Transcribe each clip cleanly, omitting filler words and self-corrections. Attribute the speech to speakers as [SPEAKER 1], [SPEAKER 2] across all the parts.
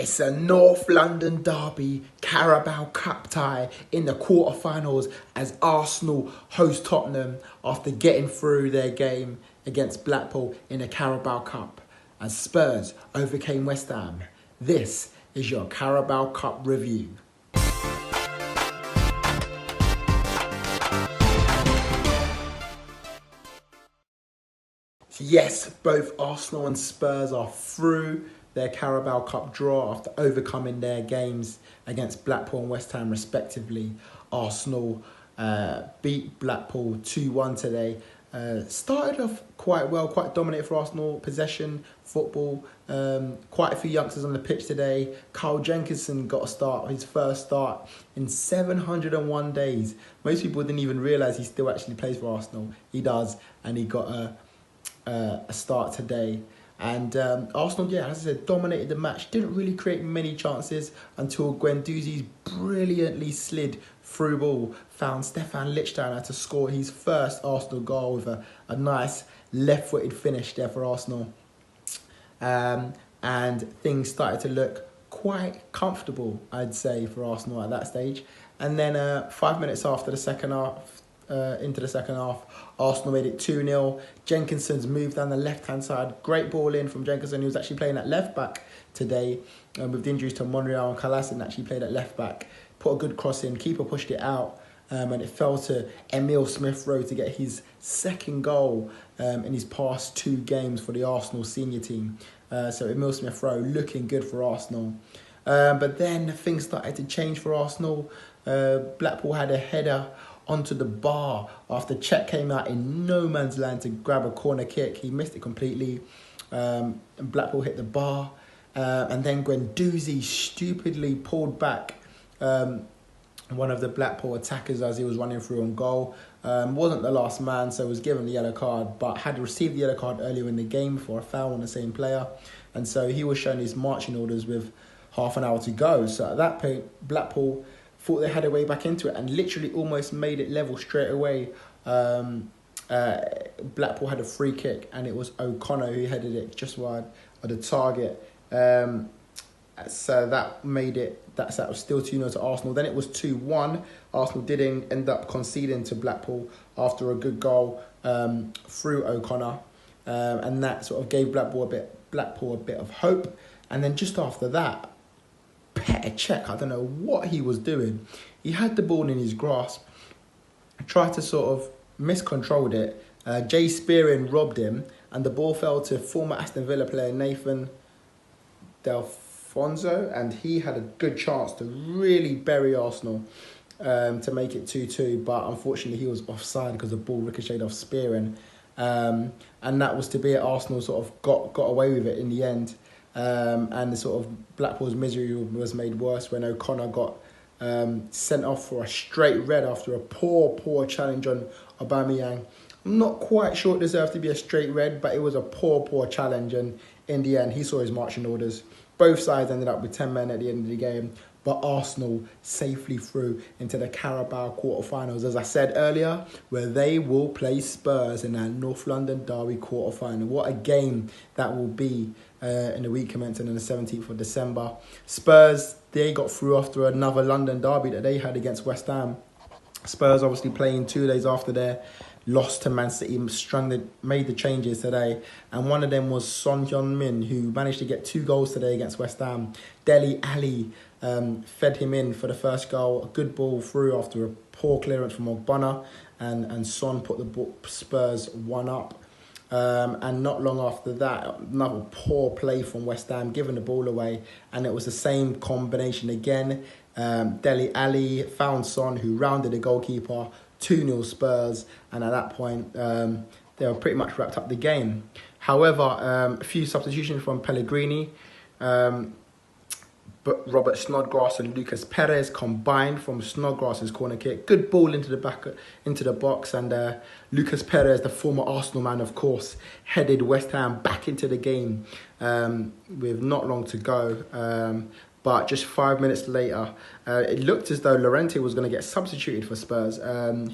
[SPEAKER 1] It's a North London derby, Carabao Cup tie in the quarterfinals as Arsenal host Tottenham after getting through their game against Blackpool in the Carabao Cup. As Spurs overcame West Ham. This is your Carabao Cup review. Yes, both Arsenal and Spurs are through their Carabao Cup draw after overcoming their games against Blackpool and West Ham respectively. Arsenal beat Blackpool 2-1 today. Started off quite well, quite dominant for Arsenal, possession, football, quite a few youngsters on the pitch today. Carl Jenkinson got a start, his first start in 701 days. Most people didn't even realise he still actually plays for Arsenal. He does, and he got a start today. And Arsenal, as I said, dominated the match. Didn't really create many chances until Guendouzi's brilliantly slid through ball found Stefan Lichtsteiner to score his first Arsenal goal with a nice left-footed finish there for Arsenal. And things started to look quite comfortable, I'd say, for Arsenal at that stage. And then 5 minutes after the second half, into the second half, Arsenal made it 2-0. Jenkinson's moved down the left-hand side. Great ball in from Jenkinson. He was actually playing at left-back today. With the injuries to Monreal and Kalasin, actually played at left-back. Put a good cross in. Keeper pushed it out. And it fell to Emile Smith-Rowe to get his second goal in his past 2 games for the Arsenal senior team. So Emile Smith-Rowe looking good for Arsenal. But then things started to change for Arsenal. Blackpool had a header onto the bar after Cech came out in no man's land to grab a corner kick. He missed it completely. And Blackpool hit the bar. And then Guendouzi stupidly pulled back one of the Blackpool attackers as he was running through on goal. Wasn't the last man, so was given the yellow card, but had received the yellow card earlier in the game for a foul on the same player. And so he was shown his marching orders with half an hour to go. So at that point, Blackpool thought they had a way back into it and literally almost made it level straight away. Blackpool had a free kick and it was O'Connor who headed it just wide of the target. So that made it, that was still 2-0 to Arsenal. Then it was 2-1. Arsenal did end up conceding to Blackpool after a good goal through O'Connor. And that sort of gave Blackpool a bit of hope. And then just after that, Cech, I don't know what he was doing. He had the ball in his grasp, tried to sort of miscontrolled it. Jay Spearing robbed him, and the ball fell to former Aston Villa player Nathan Delfonso, and he had a good chance to really bury Arsenal to make it 2-2, but unfortunately he was offside because the ball ricocheted off Spearing. And that was to be it. Arsenal sort of got away with it in the end. And the sort of Blackpool's misery was made worse when O'Connor got sent off for a straight red after a poor challenge on Aubameyang. I'm not quite sure it deserved to be a straight red, but it was a poor challenge, and in the end he saw his marching orders. Both sides ended up with 10 men at the end of the game, but Arsenal safely through into the Carabao quarterfinals, as I said earlier, where they will play Spurs in that North London derby quarterfinal. What a game that will be in the week commencing on the 17th of December. Spurs, they got through after another London derby that they had against West Ham. Spurs obviously playing 2 days after their loss to Man City, made the changes today, and one of them was Son Heung-min, who managed to get 2 goals today against West Ham. Dele Alli fed him in for the first goal, a good ball through after a poor clearance from Ogbonna, and Son put the Spurs 1-up. And not long after that, another poor play from West Ham, giving the ball away, and it was the same combination again. Dele Alli found Son, who rounded the goalkeeper. 2-0 Spurs, and at that point they were pretty much wrapped up the game. However, a few substitutions from Pellegrini, but Robert Snodgrass and Lucas Perez combined from Snodgrass's corner kick. Good ball into the box, and Lucas Perez, the former Arsenal man, of course, headed West Ham back into the game with not long to go. But just 5 minutes later, it looked as though Llorente was going to get substituted for Spurs.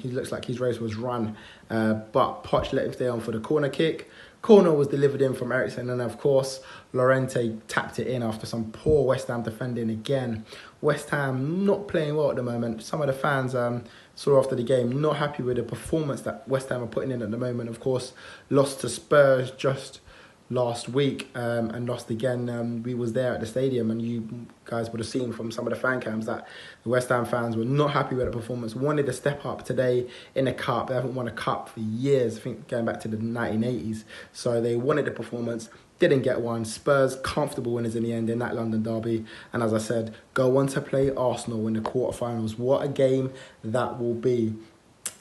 [SPEAKER 1] He looks like his race was run. But Poch let him stay on for the corner kick. Corner was delivered in from Eriksen, and of course, Llorente tapped it in after some poor West Ham defending again. West Ham not playing well at the moment. Some of the fans saw after the game not happy with the performance that West Ham are putting in at the moment. Of course, lost to Spurs just last week and lost again. We was there at the stadium, and you guys would have seen from some of the fan cams that the West Ham fans were not happy with the performance, wanted to step up today in the cup. They haven't won a cup for years, I think going back to the 1980s, so they wanted the performance, didn't get one. Spurs comfortable winners in the end in that London derby, and as I said, go on to play Arsenal in the quarterfinals. What a game that will be.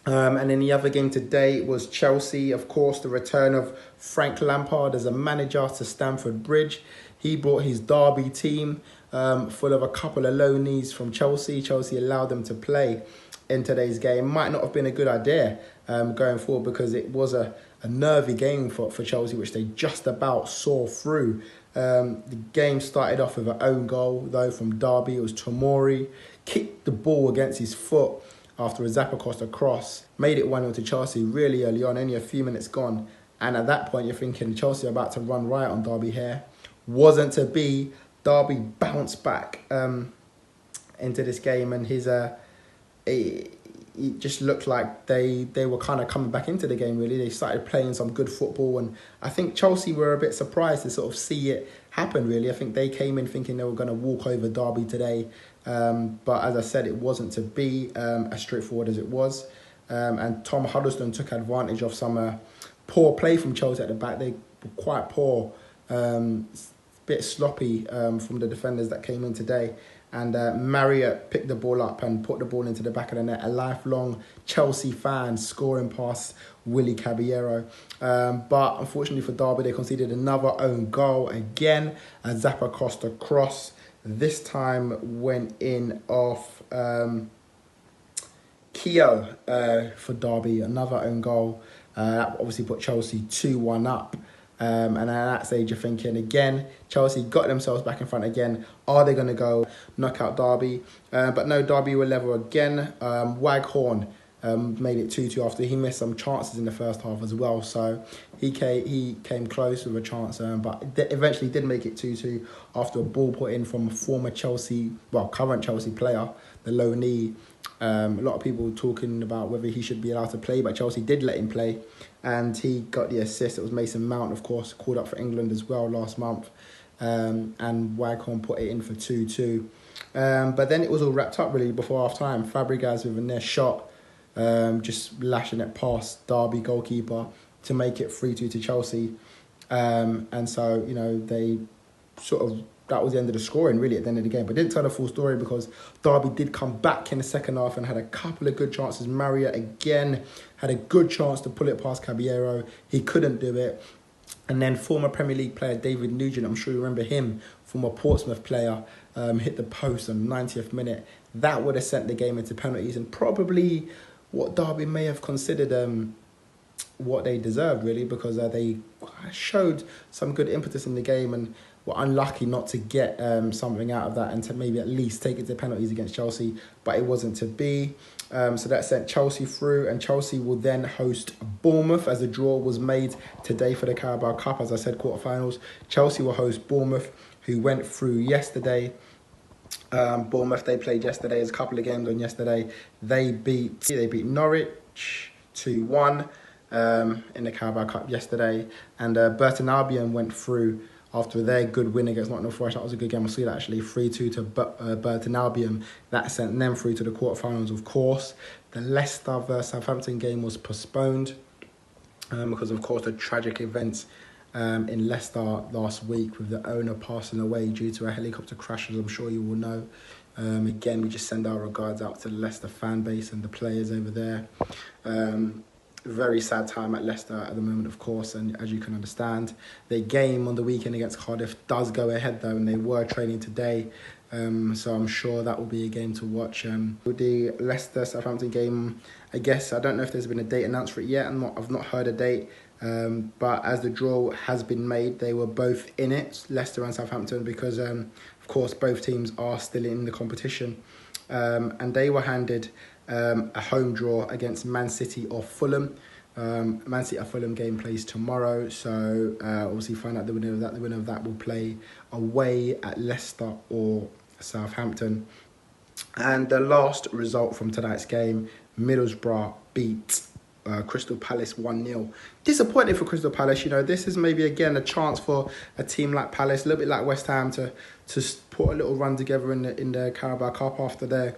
[SPEAKER 1] And then the other game today was Chelsea. Of course, the return of Frank Lampard as a manager to Stamford Bridge. He brought his derby team full of a couple of loanees from Chelsea. Chelsea allowed them to play in today's game. Might not have been a good idea going forward, because it was a nervy game for Chelsea, which they just about saw through. The game started off with an own goal, though, from Derby. It was Tomori, kicked the ball against his foot after a Zappacosta cross, made it 1-0 to Chelsea really early on, only a few minutes gone. And at that point, you're thinking Chelsea are about to run riot on Derby here. Wasn't to be. Derby bounced back into this game, and it just looked like they were kind of coming back into the game, really. They started playing some good football, and I think Chelsea were a bit surprised to sort of see it happen, really. I think they came in thinking they were going to walk over Derby today, but as I said, it wasn't to be as straightforward as it was. And Tom Huddleston took advantage of some poor play from Chelsea at the back. They were quite poor, bit sloppy from the defenders that came in today. And Marriott picked the ball up and put the ball into the back of the net. A lifelong Chelsea fan scoring past Willy Caballero. But unfortunately for Derby, they conceded another own goal again. A Zappacosta cross. This time went in off Keogh for Derby. Another own goal. That obviously put Chelsea 2-1 up. And at that stage, you're thinking again, Chelsea got themselves back in front again. Are they going to go knock out Derby? But no, Derby were level again. Waghorn made it 2-2 after he missed some chances in the first half as well. So he came close with a chance, but eventually did make it 2-2 after a ball put in from a former Chelsea, current Chelsea player, the loanee. A lot of people talking about whether he should be allowed to play, but Chelsea did let him play, and he got the assist. It was Mason Mount, of course, called up for England as well last month, and Waghorn put it in for 2-2. But then it was all wrapped up really before half time. Fabregas with a near shot, just lashing it past Derby goalkeeper to make it 3-2 to Chelsea. And so, they sort of, that was the end of the scoring really at the end of the game. But didn't tell the full story, because Derby did come back in the second half and had a couple of good chances. Marriott again had a good chance to pull it past Caballero. He couldn't do it. And then former Premier League player David Nugent, I'm sure you remember him, former Portsmouth player, hit the post on the 90th minute. That would have sent the game into penalties, and probably what Derby may have considered what they deserved, really, because they showed some good impetus in the game and were unlucky not to get something out of that and to maybe at least take it to penalties against Chelsea, but it wasn't to be. So that sent Chelsea through, and Chelsea will then host Bournemouth as the draw was made today for the Carabao Cup. As I said, quarterfinals. Chelsea will host Bournemouth, who went through yesterday. Bournemouth, they played yesterday. There's a couple of games on yesterday. They beat Norwich 2-1 in the Carabao Cup yesterday, and Burton Albion went through after their good win against Nottingham Forest. That was a good game. I'll see that actually. 3-2 to Burton Albion. That sent them through to the quarterfinals, of course. The Leicester versus Southampton game was postponed because, of course, the tragic events in Leicester last week with the owner passing away due to a helicopter crash, as I'm sure you will know. Again, we just send our regards out to the Leicester fan base and the players over there. Very sad time at Leicester at the moment, of course, and as you can understand, their game on the weekend against Cardiff does go ahead though, and they were training today, so I'm sure that will be a game to watch. With the Leicester-Southampton game, I guess, I don't know if there's been a date announced for it yet. I've not heard a date, but as the draw has been made, they were both in it, Leicester and Southampton, because of course both teams are still in the competition, and they were handed a home draw against Man City or Fulham. Man City Fulham game plays tomorrow, so obviously find out the winner of that. The winner of that will play away at Leicester or Southampton. And the last result from tonight's game, Middlesbrough beat Crystal Palace 1-0. Disappointing for Crystal Palace. You know, this is maybe again a chance for a team like Palace, a little bit like West Ham, to put a little run together in the Carabao Cup after they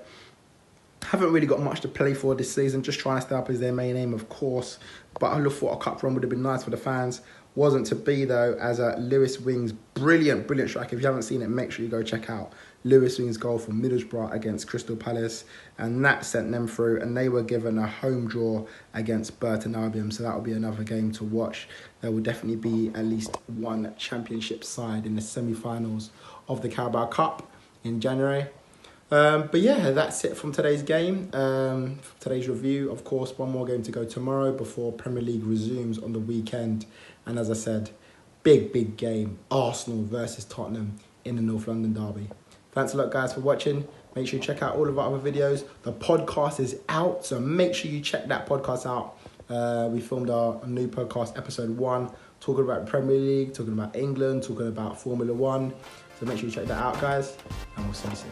[SPEAKER 1] haven't really got much to play for this season. Just trying to stay up is their main aim, of course. But I thought a cup run would have been nice for the fans. Wasn't to be though, as Lewis Wing's brilliant strike. If you haven't seen it, make sure you go check out Lewis Wing's goal for Middlesbrough against Crystal Palace, and that sent them through, and they were given a home draw against Burton Albion, so that will be another game to watch. There will definitely be at least one championship side in the semi-finals of the Carabao Cup in January. But yeah, that's it from today's game, today's review. Of course, one more game to go tomorrow before Premier League resumes on the weekend. And as I said, big game, Arsenal versus Tottenham in the North London derby. Thanks a lot, guys, for watching. Make sure you check out all of our other videos. The podcast is out, so make sure you check that podcast out. We filmed our new podcast, episode 1, talking about the Premier League, talking about England, talking about Formula 1. So make sure you check that out, guys, and we'll see you soon.